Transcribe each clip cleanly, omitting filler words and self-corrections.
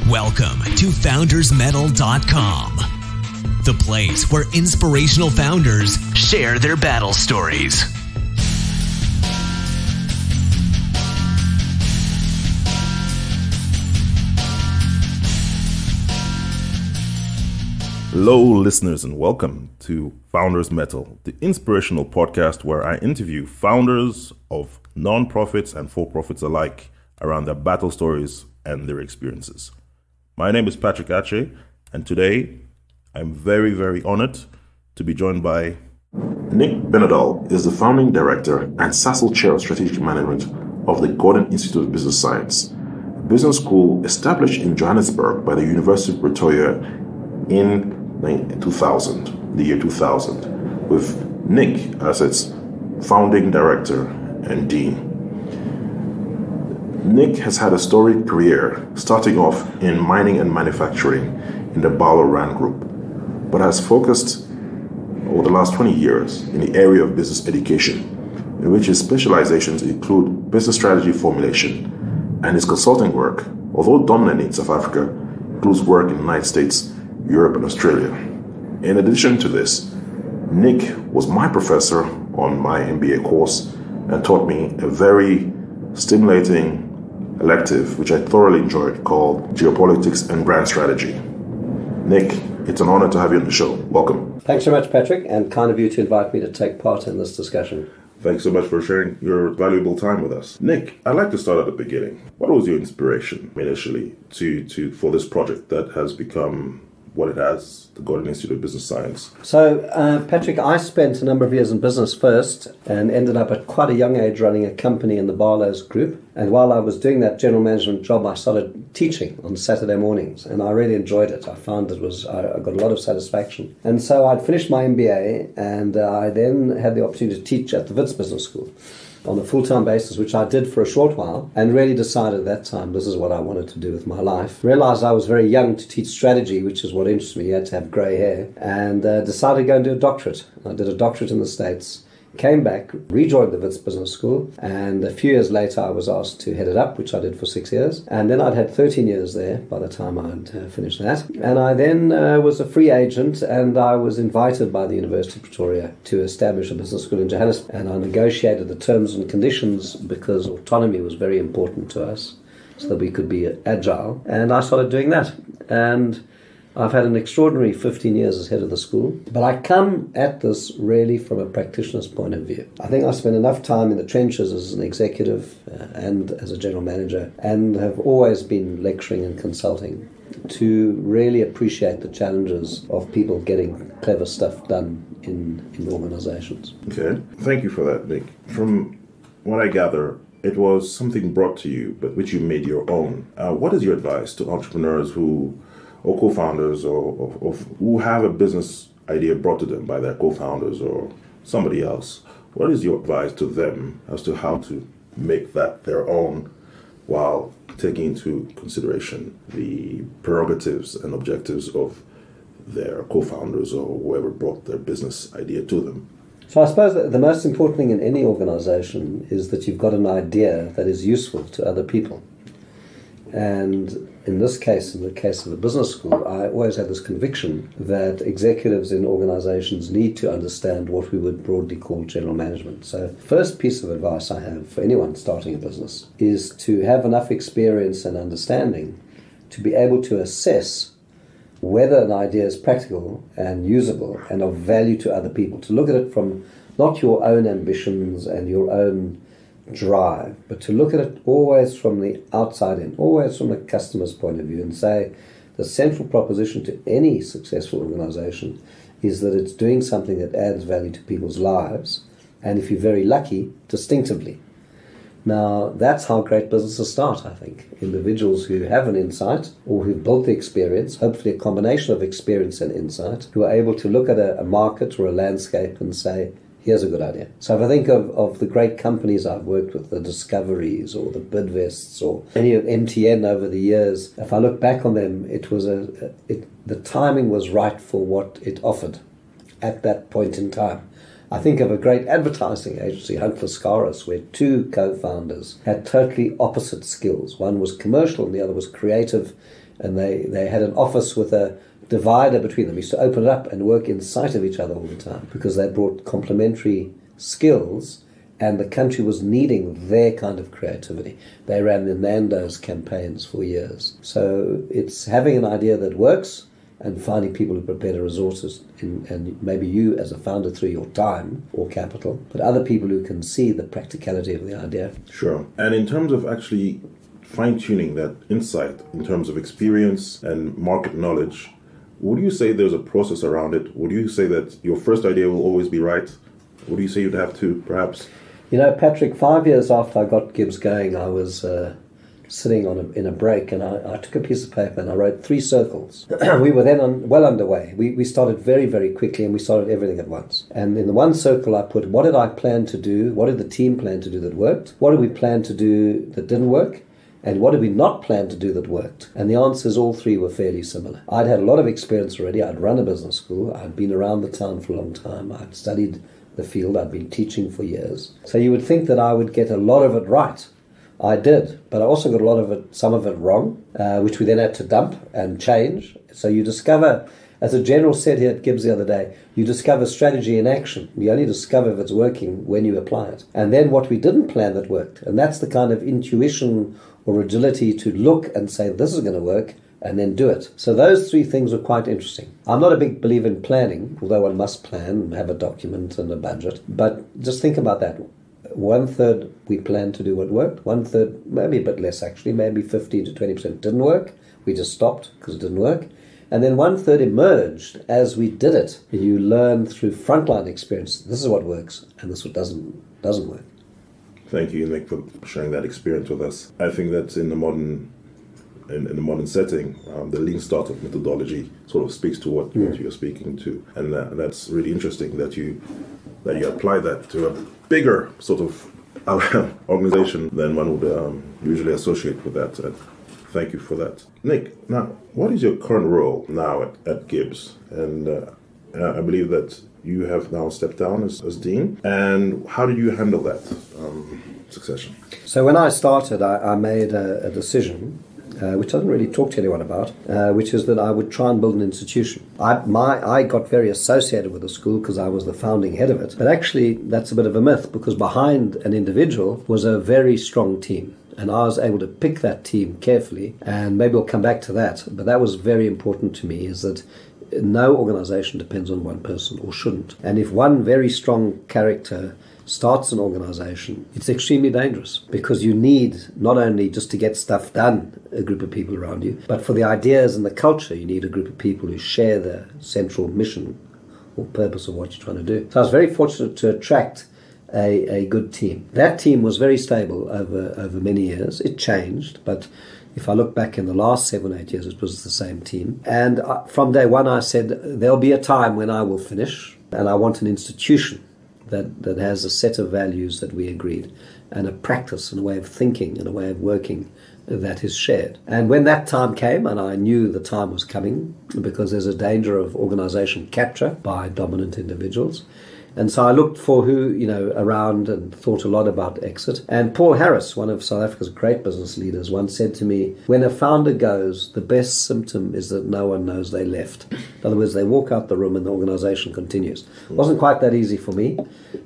Welcome to foundersmetal.com, the place where inspirational founders share their battle stories. Hello, listeners, and welcome to Founders Metal, the inspirational podcast where I interview founders of non-profits and for-profits alike around their battle stories and their experiences. My name is Patrick Ache, and today I'm very, very honored to be joined by Nick Binedell is the founding director and Sassel Chair of Strategic Management of the Gordon Institute of Business Science, a business school established in Johannesburg by the University of Pretoria in the year 2000, with Nick as its founding director and dean. Nick has had a storied career, starting off in mining and manufacturing in the Barlow Rand Group, but has focused over the last 20 years in the area of business education, in which his specializations include business strategy formulation, and his consulting work, although dominant in South Africa, includes work in the United States, Europe, and Australia. In addition to this, Nick was my professor on my MBA course and taught me a very stimulating elective, which I thoroughly enjoyed, called Geopolitics and Brand Strategy. Nick, it's an honor to have you on the show. Welcome. Thanks so much, Patrick, and kind of you to invite me to take part in this discussion. Thanks so much for sharing your valuable time with us. Nick, I'd like to start at the beginning. What was your inspiration initially for this project that has become what it has, the Gordon Institute of Business Science? So, Patrick, I spent a number of years in business first and ended up at quite a young age running a company in the Barlows Group. And while I was doing that general management job, I started teaching on Saturday mornings, and I really enjoyed it. I found I got a lot of satisfaction. And so I'd finished my MBA, and I then had the opportunity to teach at the Wits Business School on a full-time basis, which I did for a short while, and really decided at that time this is what I wanted to do with my life. Realized I was very young to teach strategy, which is what interested me. You had to have grey hair, and decided to go and do a doctorate. I did a doctorate in the States, came back, rejoined the Wits Business School, and a few years later I was asked to head it up, which I did for 6 years. And then I'd had 13 years there by the time I'd finished that. And I then was a free agent, and I was invited by the University of Pretoria to establish a business school in Johannesburg. And I negotiated the terms and conditions because autonomy was very important to us, so that we could be agile. And I started doing that. And I've had an extraordinary 15 years as head of the school, but I come at this really from a practitioner's point of view. I think I spent enough time in the trenches as an executive and as a general manager, and have always been lecturing and consulting to really appreciate the challenges of people getting clever stuff done in organizations. Okay, thank you for that, Nick. From what I gather, it was something brought to you, but which you made your own. What is your advice to entrepreneurs or co-founders or who have a business idea brought to them by their co-founders or somebody else? What is your advice to them as to how to make that their own while taking into consideration the prerogatives and objectives of their co-founders or whoever brought their business idea to them? So I suppose that the most important thing in any organization is that you've got an idea that is useful to other people. And in this case, in the case of the business school, I always had this conviction that executives in organizations need to understand what we would broadly call general management. So the first piece of advice I have for anyone starting a business is to have enough experience and understanding to be able to assess whether an idea is practical and usable and of value to other people, to look at it from not your own ambitions and your own drive, but to look at it always from the outside in, always from the customer's point of view, and say the central proposition to any successful organization is that it's doing something that adds value to people's lives, and if you're very lucky, distinctively. Now, that's how great businesses start, I think. Individuals who have an insight or who've built the experience, hopefully a combination of experience and insight, who are able to look at a market or a landscape and say, here's a good idea. So if I think of the great companies I've worked with, the Discoveries or the Bidvests or any of MTN over the years, if I look back on them, it was the timing was right for what it offered at that point in time. I think of a great advertising agency, Hunt Lascaris, where two co-founders had totally opposite skills. One was commercial and the other was creative, and they had an office with a divider between them. We used to open it up and work in sight of each other all the time because they brought complementary skills, and the country was needing their kind of creativity. They ran the Nando's campaigns for years. So it's having an idea that works and finding people who prepare the resources, and maybe you as a founder through your time or capital, but other people who can see the practicality of the idea. Sure. And in terms of actually fine-tuning that insight, in terms of experience and market knowledge, would you say there's a process around it? Would you say that your first idea will always be right? Would you say you'd have to, perhaps? You know, Patrick, 5 years after I got GIBS going, I was sitting in a break, and I took a piece of paper and I wrote 3 circles. We were then well underway. We started very, very quickly, and we started everything at once. And in the one circle I put, what did I plan to do? What did the team plan to do that worked? What did we plan to do that didn't work? And what did we not plan to do that worked? And the answers, all 3 were fairly similar. I'd had a lot of experience already. I'd run a business school. I'd been around the town for a long time. I'd studied the field. I'd been teaching for years. So you would think that I would get a lot of it right. I did, but I also got a lot of it, some of it wrong, which we then had to dump and change. So you discover, as a general said here at GIBS the other day, you discover strategy in action. You only discover if it's working when you apply it. And then what we didn't plan that worked. And that's the kind of intuition or agility to look and say, this is going to work, and then do it. So those 3 things are quite interesting. I'm not a big believer in planning, although one must plan and have a document and a budget. But just think about that. 1/3 we planned to do what worked. 1/3, maybe a bit less actually, maybe 15 to 20% didn't work. We just stopped because it didn't work. And then 1/3 emerged as we did it. You learn through frontline experience, this is what works and this is what doesn't work. Thank you, Nick, for sharing that experience with us. I think that in the modern setting, the lean startup methodology sort of speaks to what you're speaking to, and that's really interesting that you apply that to a bigger sort of organization than one would usually associate with that. Thank you for that, Nick. Now, what is your current role now at GIBS? And I believe that you have now stepped down as dean. And how did you handle that succession? So when I started, I made a decision, which I didn't really talk to anyone about, which is that I would try and build an institution. I got very associated with the school because I was the founding head of it. But actually, that's a bit of a myth, because behind an individual was a very strong team. And I was able to pick that team carefully, and maybe we'll come back to that. But that was very important to me, is that no organization depends on one person, or shouldn't. And if one very strong character starts an organization, it's extremely dangerous, because you need not only just to get stuff done a group of people around you, but for the ideas and the culture you need a group of people who share the central mission or purpose of what you're trying to do. So I was very fortunate to attract a good team. That team was very stable over many years. It changed, but if I look back in the last 7 or 8 years, it was the same team. And from day one I said, there'll be a time when I will finish, and I want an institution that has a set of values that we agreed, and a practice and a way of thinking and a way of working that is shared. And when that time came, and I knew the time was coming, because there's a danger of organization capture by dominant individuals, and so I looked for who, around, and thought a lot about exit. And Paul Harris, one of South Africa's great business leaders, once said to me, when a founder goes, the best symptom is that no one knows they left. In other words, they walk out the room and the organization continues. It wasn't quite that easy for me,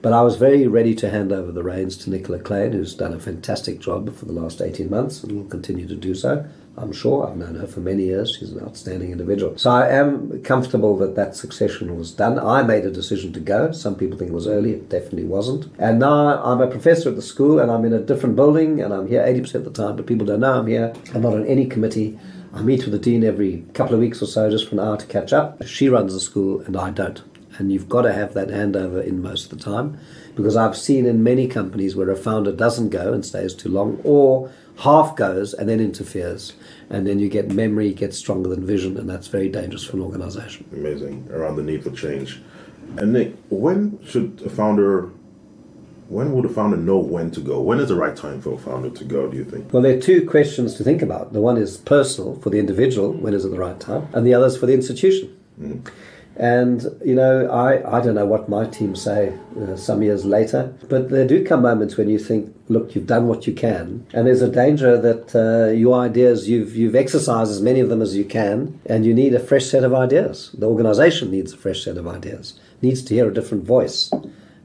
but I was very ready to hand over the reins to Nicola Klein, who's done a fantastic job for the last 18 months and will continue to do so. I'm sure. I've known her for many years. She's an outstanding individual. So I am comfortable that succession was done. I made a decision to go. Some people think it was early. It definitely wasn't. And now I'm a professor at the school, and I'm in a different building, and I'm here 80% of the time, but people don't know I'm here. I'm not on any committee. I meet with the dean every couple of weeks or so, just for an hour to catch up. She runs the school, and I don't. And you've got to have that handover in most of the time, because I've seen in many companies where a founder doesn't go and stays too long, or half goes and then interferes, and then you get memory gets stronger than vision, and that's very dangerous for an organization. Amazing, around the need for change. And Nick, when would a founder know when to go? When is the right time for a founder to go, do you think? Well, there are 2 questions to think about. The one is personal, for the individual, when is it the right time? And the other is for the institution. And, I don't know what my team say some years later, but there do come moments when you think, look, you've done what you can, and there's a danger that your ideas, you've exercised as many of them as you can, and you need a fresh set of ideas. The organization needs a fresh set of ideas, needs to hear a different voice,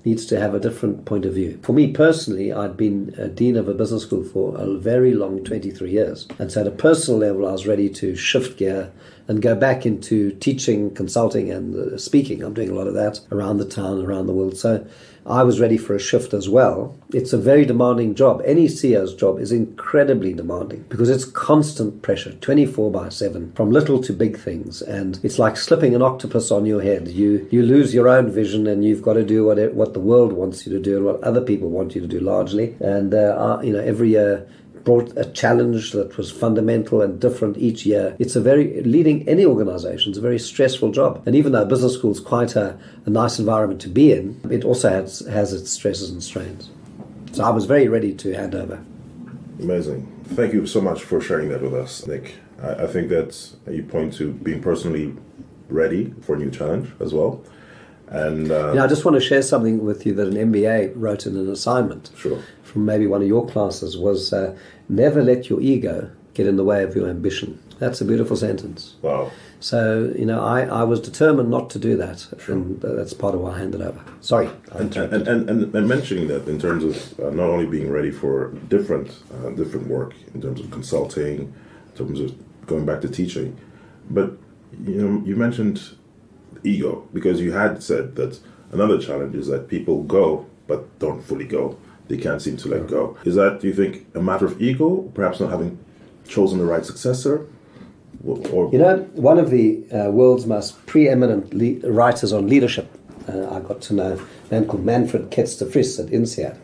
needs to have a different point of view. For me personally, I'd been a dean of a business school for a very long 23 years. And so at a personal level, I was ready to shift gear and go back into teaching, consulting, and speaking. I'm doing a lot of that around the town, around the world. So I was ready for a shift as well. It's a very demanding job. Any CEO's job is incredibly demanding because it's constant pressure, 24/7, from little to big things. And it's like slipping an octopus on your head. You lose your own vision, and you've got to do what the world wants you to do and what other people want you to do largely. And every year brought a challenge that was fundamental and different each year. It's leading any organization is a very stressful job. And even though business school is quite a nice environment to be in, it also has its stresses and strains. So I was very ready to hand over. Amazing. Thank you so much for sharing that with us, Nick. I think that you point to being personally ready for a new challenge as well. And I just want to share something with you that an MBA wrote in an assignment. Sure. From maybe one of your classes was never let your ego get in the way of your ambition. That's a beautiful sentence. Wow. So, I was determined not to do that. Sure. And that's part of why I handed over. Sorry. And mentioning that in terms of not only being ready for different work, in terms of consulting, in terms of going back to teaching, but, you mentioned ego, because you had said that another challenge is that people go but don't fully go. They can't seem to let go. Is that, do you think, a matter of ego, perhaps not having chosen the right successor? Or one of the world's most preeminent writers on leadership, I got to know a man called Manfred Ketz-de-Vries at INSEAD.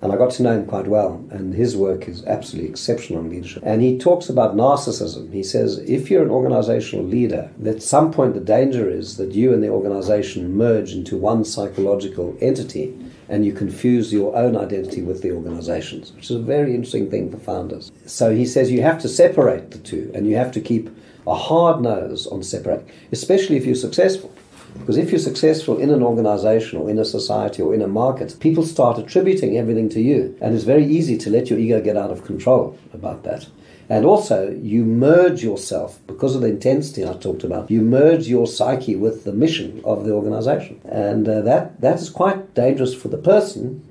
And I got to know him quite well, and his work is absolutely exceptional on leadership. And he talks about narcissism. He says, if you're an organizational leader, at some point the danger is that you and the organization merge into one psychological entity, and you confuse your own identity with the organization's, which is a very interesting thing for founders. So he says you have to separate the two, and you have to keep a hard nose on separating, especially if you're successful. Because if you're successful in an organization or in a society or in a market, people start attributing everything to you. And it's very easy to let your ego get out of control about that. And also, you merge yourself, because of the intensity I talked about, you merge your psyche with the mission of the organization. And that is quite dangerous for the person.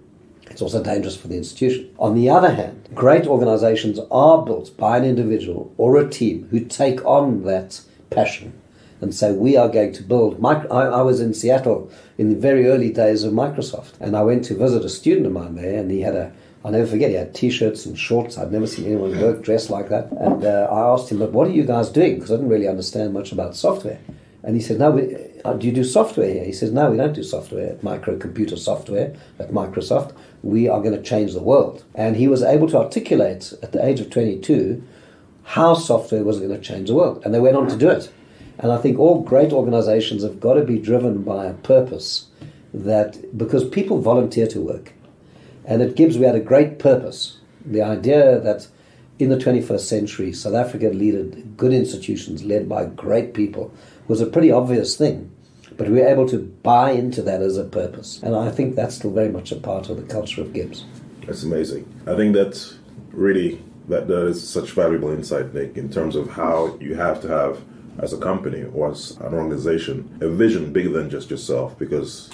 It's also dangerous for the institution. On the other hand, great organizations are built by an individual or a team who take on that passion and say, we are going to build. I was in Seattle in the very early days of Microsoft, and I went to visit a student of mine there, and he had I'll never forget, he had T-shirts and shorts. I'd never seen anyone work dressed like that. And I asked him, but what are you guys doing? Because I didn't really understand much about software. And he said, no, do you do software here? He says, no, we don't do software, microcomputer software at Microsoft. We are going to change the world. And he was able to articulate at the age of 22 how software was going to change the world. And they went on to do it. And I think all great organizations have got to be driven by a purpose, because people volunteer to work. And at GIBS we had a great purpose. The idea that in the 21st century, South Africa needed good institutions led by great people was a pretty obvious thing. But we were able to buy into that as a purpose. And I think that's still very much a part of the culture of GIBS. That's amazing. I think that's really, that is such valuable insight, Nick, in terms of how you have to have, as a company or as an organization, a vision bigger than just yourself, because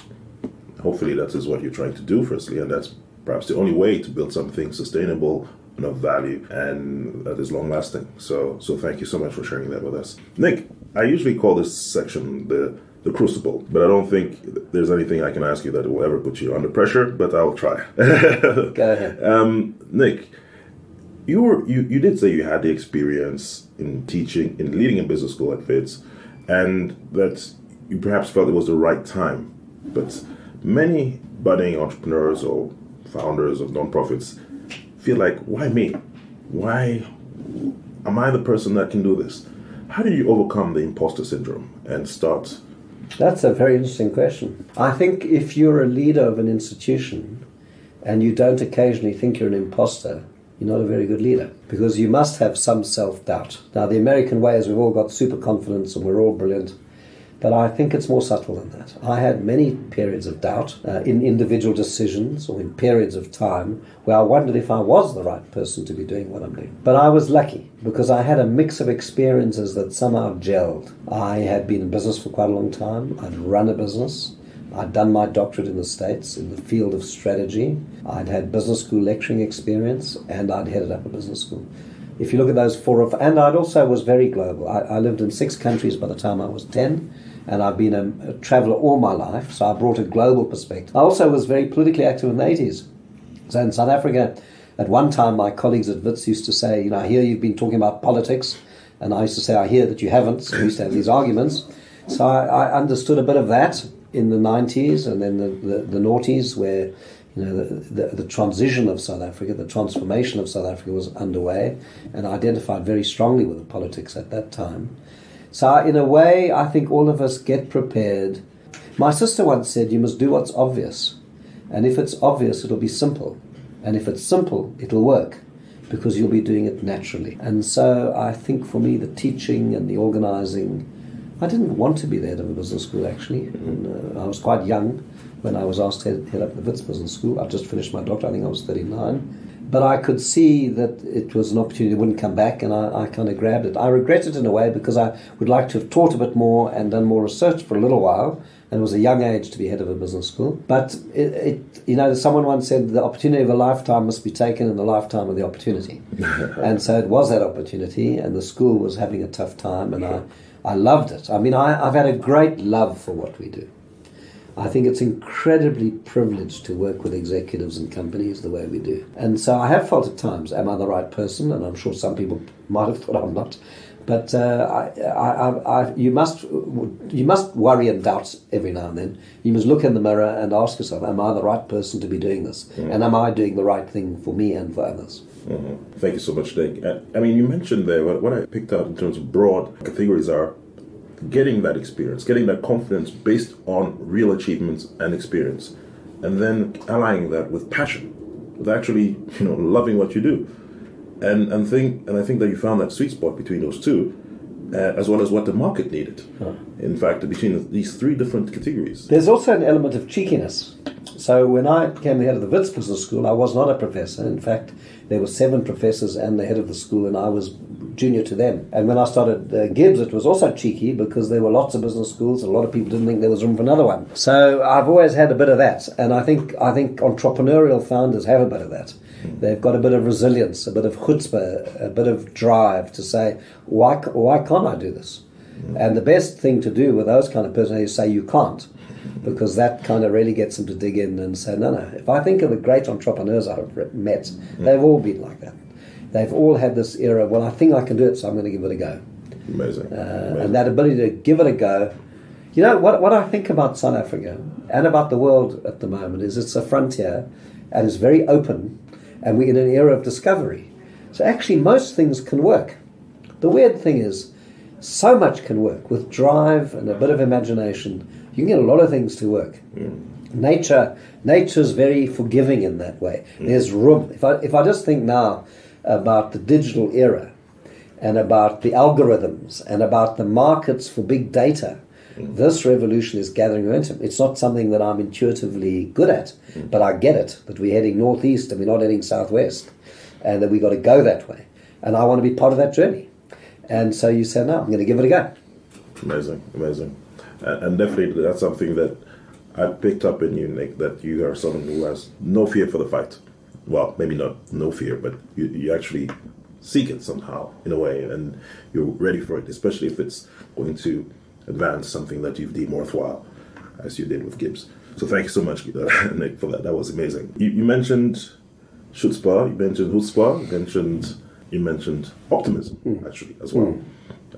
hopefully that is what you're trying to do firstly, and that's perhaps the only way to build something sustainable and of value and that is long lasting. So thank you so much for sharing that with us. Nick, I usually call this section the crucible, but I don't think there's anything I can ask you that will ever put you under pressure, but I'll try. Go ahead. Nick, you did say you had the experience in teaching, in leading a business school at Wits, and that you perhaps felt it was the right time. But many budding entrepreneurs or founders of nonprofits feel like, why me? Why am I the person that can do this? How did you overcome the imposter syndrome and start? That's a very interesting question. I think if you're a leader of an institution and you don't occasionally think you're an imposter, you're not a very good leader, because you must have some self-doubt. Now, the American way is we've all got super confidence and we're all brilliant. But I think it's more subtle than that. I had many periods of doubt in individual decisions or in periods of time where I wondered if I was the right person to be doing what I'm doing. But I was lucky because I had a mix of experiences that somehow gelled. I had been in business for quite a long time. I'd run a business. I'd done my doctorate in the States in the field of strategy. I'd had business school lecturing experience, and I'd headed up a business school. If you look at those and I also was very global. I lived in 6 countries by the time I was 10, and I've been a traveller all my life, so I brought a global perspective. I also was very politically active in the 80s. So in South Africa, at one time, my colleagues at WITS used to say, I hear you've been talking about politics, and I used to say, I hear that you haven't, so we used to have these arguments. So I understood a bit of that in the 90s and then the noughties where the transition of South Africa, the transformation of South Africa was underway, and I identified very strongly with the politics at that time. So in a way, I think all of us get prepared. My sister once said, you must do what's obvious. And if it's obvious, it'll be simple. And if it's simple, it'll work because you'll be doing it naturally. And so I think for me, the teaching and the organizing, I didn't want to be the head of a business school, actually. And, I was quite young when I was asked to head up the WITS Business School. I'd just finished my doctorate, I think I was 39. But I could see that it was an opportunity that wouldn't come back, and I kind of grabbed it. I regret it in a way because I would like to have taught a bit more and done more research for a little while, and it was a young age to be head of a business school. But, someone once said the opportunity of a lifetime must be taken in the lifetime of the opportunity. And so it was that opportunity, and the school was having a tough time, and I loved it. I mean, I've had a great love for what we do. I think it's incredibly privileged to work with executives and companies the way we do. And so I have felt at times, am I the right person? And I'm sure some people might have thought I'm not. But you must worry and doubt every now and then. You must look in the mirror and ask yourself, am I the right person to be doing this? Mm-hmm. And am I doing the right thing for me and for others? Mm-hmm. Thank you so much, Nick. I mean, you mentioned there, what I picked out in terms of broad categories are getting that experience, getting that confidence based on real achievements and experience, and then allying that with passion, with actually, loving what you do. And I think that you found that sweet spot between those two, as well as what the market needed. In fact, between these 3 different categories. There's also an element of cheekiness. So when I became the head of the WITS Business School, I was not a professor. In fact, there were 7 professors and the head of the school, and I was junior to them. And when I started GIBS, it was also cheeky because there were lots of business schools and a lot of people didn't think there was room for another one. So I've always had a bit of that, and I think entrepreneurial founders have a bit of that. They've got a bit of resilience, a bit of chutzpah, a bit of drive to say, why can't I do this? And the best thing to do with those kind of personalities is say you can't, because that kind of really gets them to dig in and say, no. If I think of the great entrepreneurs I've met, they've all been like that. They've all had this era, well, I think I can do it, so I'm going to give it a go. Amazing. And that ability to give it a go. What I think about South Africa and about the world at the moment is it's a frontier and it's very open, and we're in an era of discovery. So actually most things can work. The weird thing is so much can work with drive and a bit of imagination. You can get a lot of things to work. Nature's very forgiving in that way. There's room. If I just think now about the digital era and about the algorithms and about the markets for big data, this revolution is gathering momentum. It's not something that I'm intuitively good at, but I get it, that we're heading northeast and we're not heading southwest, and that we've got to go that way. And I want to be part of that journey. And so you say, no, I'm going to give it a go. Amazing. And definitely that's something that I picked up in you, Nick, that you are someone who has no fear for the fight. Well, maybe not no fear, but you actually seek it somehow, in a way, and you're ready for it, especially if it's going to advance something that you've deemed worthwhile, as you did with GIBS. So thank you so much, Nick, for that. That was amazing. You mentioned chutzpah, you mentioned chutzpah, you mentioned optimism, actually, as well.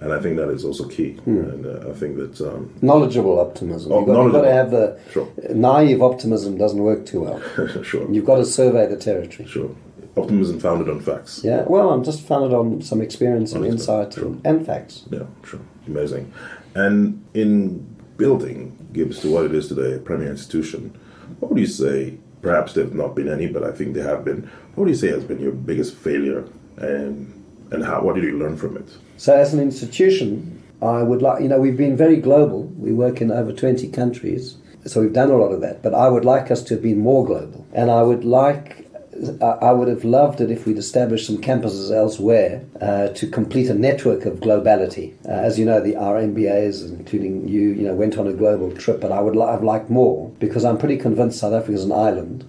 And I think that is also key. And I think that... knowledgeable optimism. You've got to have the... Sure. Naive optimism doesn't work too well. Sure. You've got to survey the territory. Sure. Optimism founded on facts. Yeah, well, I'm just founded on some experience and insight and facts. Yeah, sure. Amazing. And in building GIBS to what it is today, a premier institution, what would you say, perhaps there have not been any, but I think there have been, what would you say has been your biggest failure, and how? What did you learn from it? So as an institution, I would like, we've been very global. We work in over 20 countries, so we've done a lot of that. But I would like us to have been more global. And I would have loved it if we'd established some campuses elsewhere to complete a network of globality. As you know, our MBAs, including you, went on a global trip, but I've liked more, because I'm pretty convinced South Africa is an island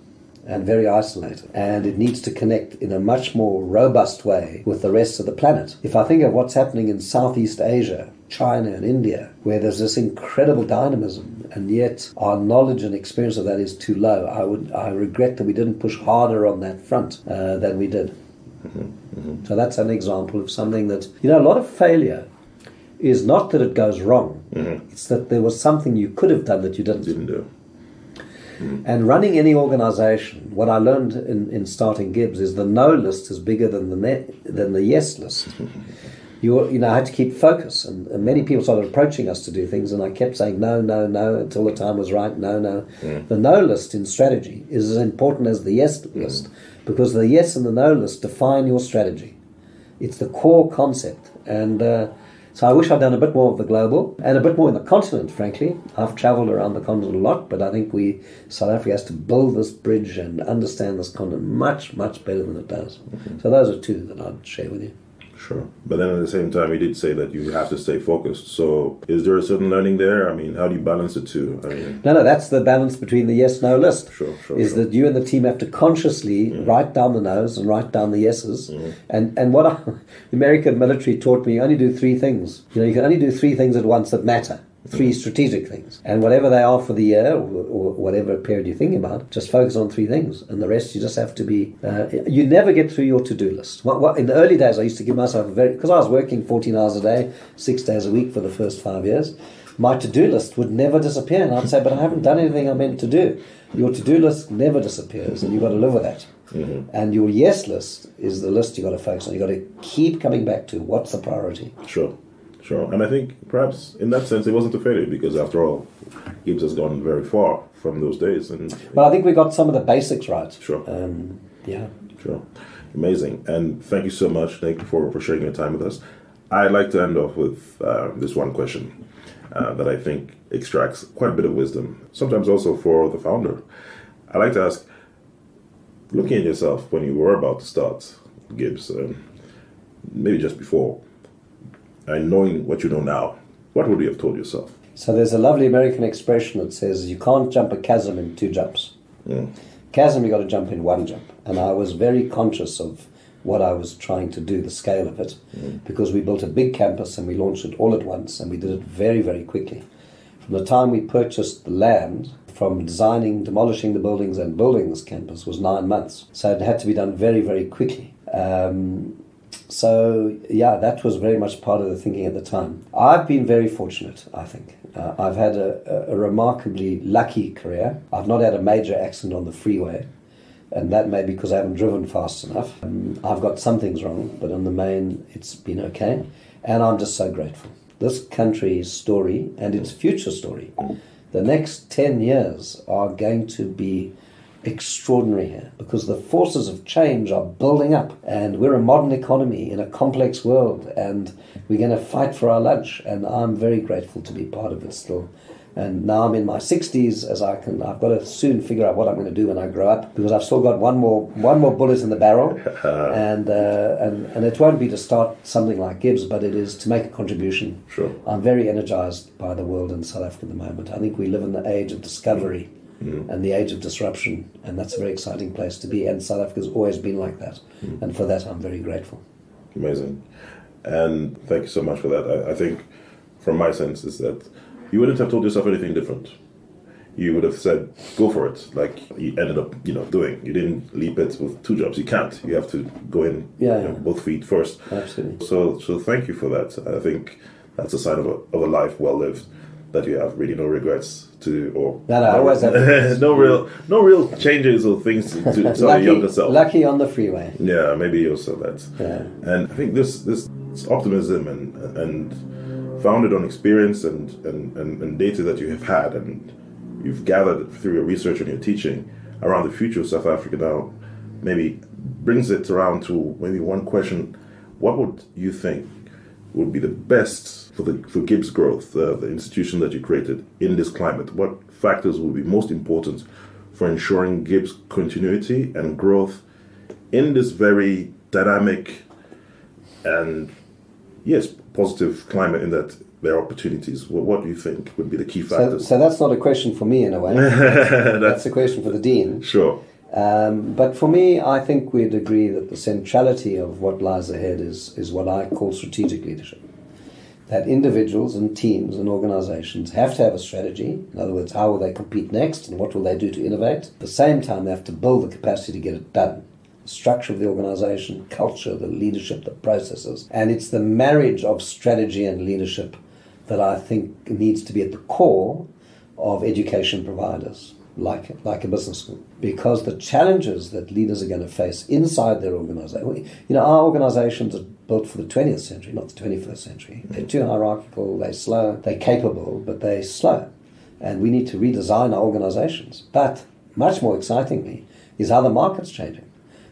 and very isolated, and it needs to connect in a much more robust way with the rest of the planet. If I think of what's happening in Southeast Asia, China and India, where there's this incredible dynamism, and yet our knowledge and experience of that is too low, I regret that we didn't push harder on that front than we did. So that's an example of something that, a lot of failure is not that it goes wrong, it's that there was something you could have done that you didn't do. And running any organization, what I learned in starting GIBS is the no list is bigger than the yes list. I had to keep focus, and many people started approaching us to do things, and I kept saying no, no, no, until the time was right, no, no. The no list in strategy is as important as the yes list, because the yes and the no list define your strategy. It's the core concept, and so I wish I'd done a bit more of the global, and a bit more in the continent, frankly. I've travelled around the continent a lot, but I think South Africa has to build this bridge and understand this continent much, much better than it does. So those are two that I'd share with you. Sure. But then at the same time, you did say that you have to stay focused. So is there a certain learning there? I mean, how do you balance the two? No, that's the balance between the yes-no list. Sure. That you and the team have to consciously write down the no's and write down the yeses. And what the American military taught me, you only do three things. You can only do three things at once that matter. Three strategic things. And whatever they are for the year, or whatever period you're thinking about, just focus on three things. And the rest you just have to be... you never get through your to-do list. In the early days, I used to give myself because I was working 14 hours a day, 6 days a week for the first 5 years, my to-do list would never disappear. And I'd say, but I haven't done anything I meant to do. Your to-do list never disappears, and you've got to live with that. And your yes list is the list you've got to focus on. You've got to keep coming back to what's the priority. Sure. And I think perhaps in that sense it wasn't a failure, because after all, GIBS has gone very far from those days. But I think we got some of the basics right. Sure. Sure. Amazing. And thank you so much, Nick, for sharing your time with us. I'd like to end off with this one question that I think extracts quite a bit of wisdom, sometimes also for the founder. I'd like to ask, looking at yourself when you were about to start GIBS, maybe just before, and knowing what you know now, what would you have told yourself? So there's a lovely American expression that says you can't jump a chasm in 2 jumps. Chasm you got to jump in 1 jump. And I was very conscious of what I was trying to do, the scale of it, because we built a big campus and we launched it all at once, and we did it very, very quickly. From the time we purchased the land, from designing, demolishing the buildings and building this campus was 9 months. So it had to be done very, very quickly. So, that was very much part of the thinking at the time. I've been very fortunate, I think. I've had a remarkably lucky career. I've not had a major accident on the freeway, and that may be because I haven't driven fast enough. I've got some things wrong, but on the main, it's been okay. And I'm just so grateful. This country's story and its future story, the next 10 years are going to be extraordinary here, because the forces of change are building up, and we're a modern economy in a complex world, and we're going to fight for our lunch, and I'm very grateful to be part of it still. And now I'm in my 60s, I've got to soon figure out what I'm going to do when I grow up, because I've still got one more bullet in the barrel, and it won't be to start something like GIBS, but it is to make a contribution. Sure. I'm very energized by the world in South Africa at the moment. I think we live in the age of discovery. And the age of disruption, and that's a very exciting place to be, and South Africa's always been like that, and for that I'm very grateful. Amazing. And thank you so much for that. I think from my sense is that you wouldn't have told yourself anything different. You would have said, go for it, like you ended up doing. You didn't leap it with 2 jobs. You can't. You have to go in both feet first. Absolutely. So thank you for that. I think that's a sign of a life well lived, that you have really no regrets I always have no real changes or things to tell your younger self. Lucky on the freeway. Yeah, maybe you also that. Yeah. And I think this optimism and founded on experience and data that you have had and you've gathered through your research and your teaching around the future of South Africa now, maybe brings it around to maybe one question: what would you think would be the best for GIBS growth, the institution that you created in this climate? What factors will be most important for ensuring GIBS continuity and growth in this very dynamic and, yes, positive climate in that there are opportunities? What do you think would be the key factors? So that's not a question for me in a way. That's a question for the dean. Sure. But for me, I think we'd agree that the centrality of what lies ahead is what I call strategic leadership. That individuals and teams and organizations have to have a strategy. In other words, how will they compete next and what will they do to innovate? At the same time, they have to build the capacity to get it done. The structure of the organization, culture, the leadership, the processes. And it's the marriage of strategy and leadership that I think needs to be at the core of education providers, like a business school. Because the challenges that leaders are going to face inside their organization, our organizations are built for the 20th century, not the 21st century. They're too hierarchical, they're slow, they're capable, but they're slow. And we need to redesign our organizations. But much more excitingly is how the market's changing.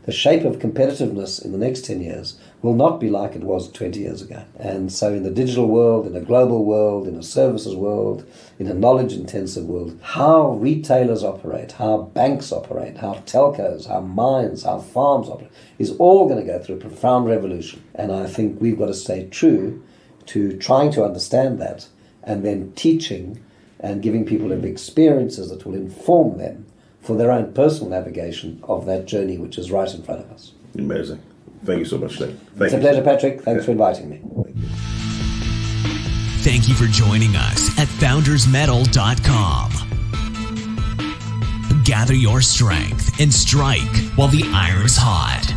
The shape of competitiveness in the next 10 years will not be like it was 20 years ago. And so in the digital world, in a global world, in a services world, in a knowledge-intensive world, how retailers operate, how banks operate, how telcos, how mines, how farms operate, is all going to go through a profound revolution. And I think we've got to stay true to trying to understand that and then teaching and giving people experiences that will inform them for their own personal navigation of that journey which is right in front of us. Amazing. Thank you so much, Nick. It's a pleasure, Patrick. Thanks for inviting me. Thank you for joining us at foundersmetal.com. Gather your strength and strike while the iron's hot.